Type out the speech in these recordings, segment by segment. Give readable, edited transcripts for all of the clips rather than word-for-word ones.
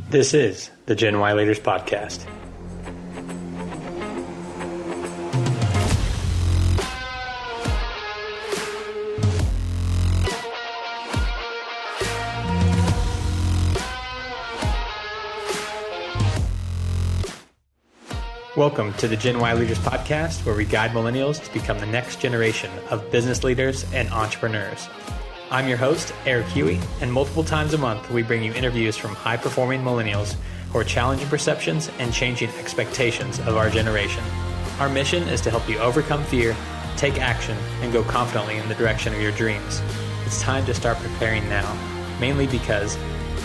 This is the Gen Y Leaders Podcast. Welcome to the Gen Y Leaders Podcast, where we guide millennials to become the next generation of business leaders and entrepreneurs. I'm your host, Eric Hughey, and multiple times a month, we bring you interviews from high-performing millennials who are challenging perceptions and changing expectations of our generation. Our mission is to help you overcome fear, take action, and go confidently in the direction of your dreams. It's time to start preparing now, mainly because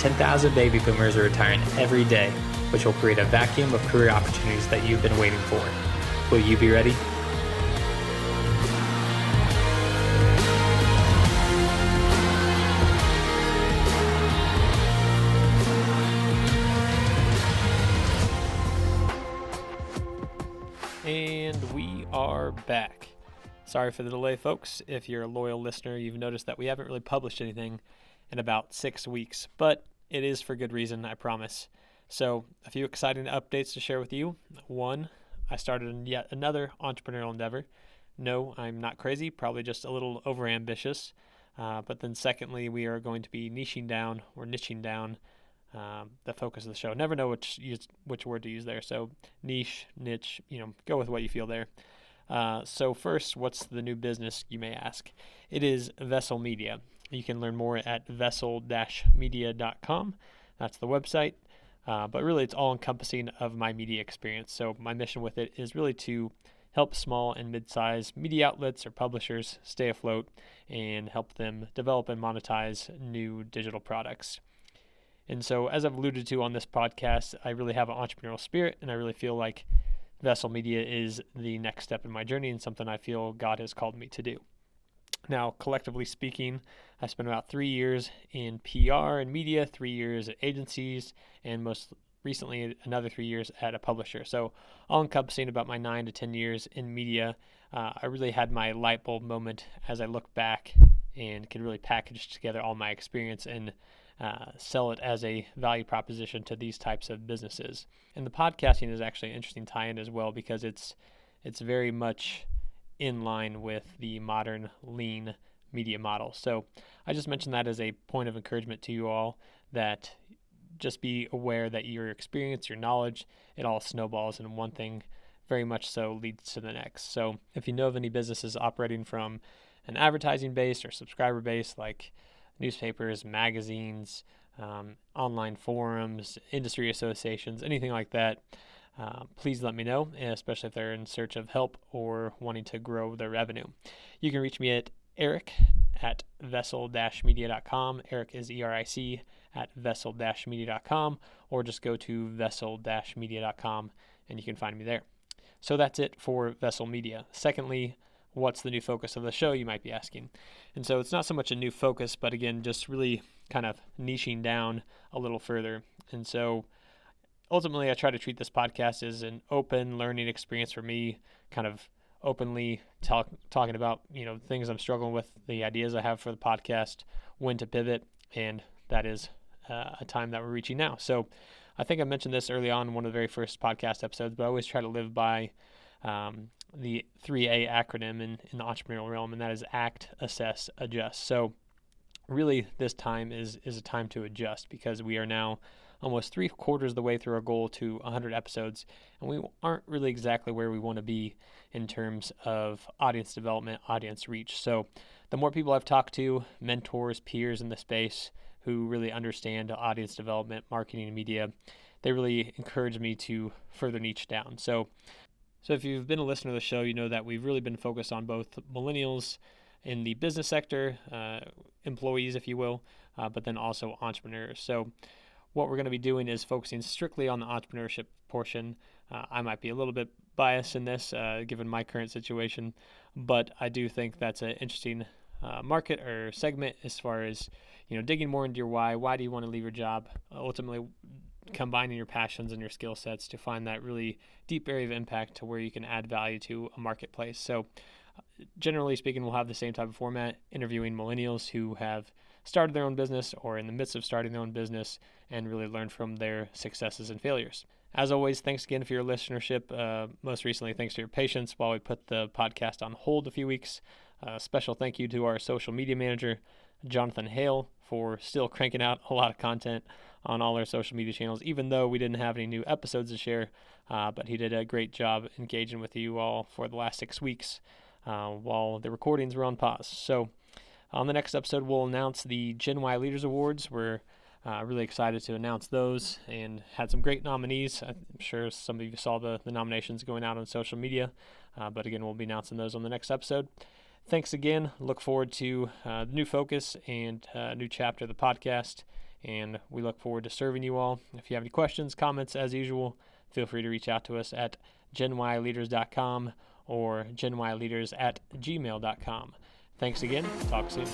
10,000 baby boomers are retiring every day, which will create a vacuum of career opportunities that you've been waiting for. Will you be ready? And we are back. Sorry for the delay, folks. If you're a loyal listener, you've noticed that we haven't really published anything in about 6 weeks, but it is for good reason, I promise. So, a few exciting updates to share with you. One, I started yet another entrepreneurial endeavor. No, I'm not crazy, probably just a little overambitious. But then secondly, we are going to be niching down the focus of the show. Never know which word to use there. So niche, go with what you feel there. So first, what's the new business, you may ask? It is Vessel Media. You can learn more at vessel-media.com. That's the website. But really, it's all encompassing of my media experience. So my mission with it is really to help small and mid-sized media outlets or publishers stay afloat and help them develop and monetize new digital products. And so, as I've alluded to on this podcast, I really have an entrepreneurial spirit, and I really feel like Vessel Media is the next step in my journey and something I feel God has called me to do. Now, collectively speaking, I spent about 3 years in PR and media, 3 years at agencies, and most recently another 3 years at a publisher. So all encompassing about my 9 to 10 years in media, I really had my light bulb moment as I look back and could really package together all my experience and sell it as a value proposition to these types of businesses. And the podcasting is actually an interesting tie-in as well, because it's very much in line with the modern lean media model. So I just mentioned that as a point of encouragement to you all, that just be aware that your experience, your knowledge, it all snowballs, and one thing very much so leads to the next. So if you know of any businesses operating from an advertising base or subscriber base, like newspapers, magazines, online forums, industry associations, anything like that, please let me know, especially if they're in search of help or wanting to grow their revenue. You can reach me at eric@vessel-media.com. Eric is ERIC at vessel-media.com, or just go to vessel-media.com and you can find me there. So that's it for Vessel Media. Secondly, what's the new focus of the show, you might be asking? And so it's not so much a new focus, but again, just really kind of niching down a little further. And so ultimately, I try to treat this podcast as an open learning experience for me, kind of openly talking about, things I'm struggling with, the ideas I have for the podcast, when to pivot, and that is a time that we're reaching now. So I think I mentioned this early on in one of the very first podcast episodes, but I always try to live by the 3A acronym in the entrepreneurial realm, and that is act, assess, adjust. So really, this time is a time to adjust, because we are now almost 3/4 of the way through our goal to 100 episodes, and we aren't really exactly where we want to be in terms of audience development, audience reach. So the more people I've talked to, mentors, peers in the space who really understand audience development, marketing, and media, they really encourage me to further niche down. So if you've been a listener to the show, you know that we've really been focused on both millennials in the business sector, employees, if you will, but then also entrepreneurs. So what we're going to be doing is focusing strictly on the entrepreneurship portion. I might be a little bit biased in this, given my current situation, but I do think that's an interesting market or segment as far as, digging more into your why. Why do you want to leave your job? Ultimately, combining your passions and your skill sets to find that really deep area of impact to where you can add value to a marketplace. So generally speaking, we'll have the same type of format, interviewing millennials who have started their own business or in the midst of starting their own business and really learn from their successes and failures. As always, thanks again for your listenership. Most recently, thanks for your patience while we put the podcast on hold a few weeks. Special thank you to our social media manager, Jonathan Hale, for still cranking out a lot of content on all our social media channels, even though we didn't have any new episodes to share. But he did a great job engaging with you all for the last 6 weeks while the recordings were on pause. So on the next episode, we'll announce the Gen Y Leaders Awards. We're really excited to announce those and had some great nominees. I'm sure some of you saw the nominations going out on social media, but again, we'll be announcing those on the next episode. Thanks again. Look forward to the new focus and new chapter of the podcast, and we look forward to serving you all. If you have any questions, comments, as usual, feel free to reach out to us at genyleaders.com or genyleaders@gmail.com. Thanks again. Talk soon.